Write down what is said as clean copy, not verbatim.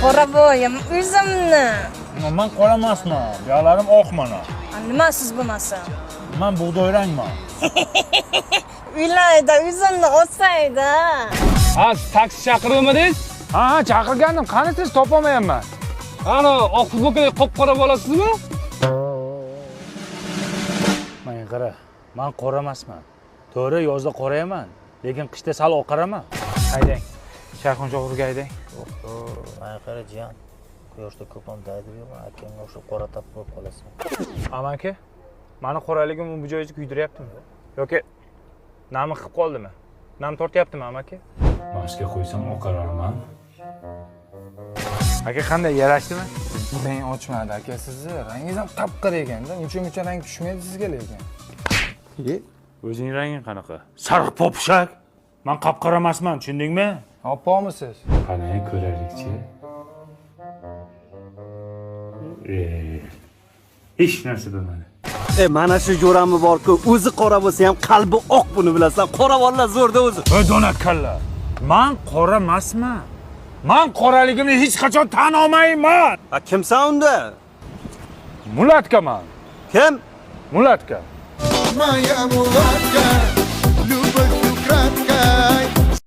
Qora bo'yim o'zimni. Men qora emasman. Buyoqlarim oq mana. Nima siz bo'lmasa? Men bug'doyrangman. Uylayda o'zimni olsaydi. Ha, taksi chaqirdingiz? Ha, chaqirgandim. Qani siz topolmayapman. Ana, oq futbolkadagi qop-qora bolasizmi? Men qara. Men qora emasman. To'g'ri, yozda qorayman, lekin qishda sal oqaraman. Haydang. Shayxoncha o'g'riga haydang. Men qara jiyan. Quyoshda ko'p ham daydi yo'q, akangga o'xshab qora tap bo'lib qolasan. Amanka, meni qoraligim bu joyingizni kuydiryaptimi? Yoki nami qilib qoldimi? Nam tortyaptimi, amaki? Mashga qo'ysam oqararman. Aka qanday yarashdimi? Rang ochmadi aka sizni. Rangingiz ham qap-qora ekanda, uncha rang tushmaydi sizga lekin. O'zing ranging qanaqa? Sariq popshak. Men qap-qora emasman, tushundingmi? Oppoqmisiz? Qani ko'raylikchi. Hech narsa bo'lmadi. Mana shu jo'rami bor-ku, o'zi qora bo'lsa ham qalbi oq buni bilasan. Qora bolalar zo'rda o'zi. Voy donakalla. Men qora emasman. Men qoraligimni hech qachon tan olmayman. Kimsan unda? Mulatkaman. Kim? Mulatka. Моя мулатка, любовь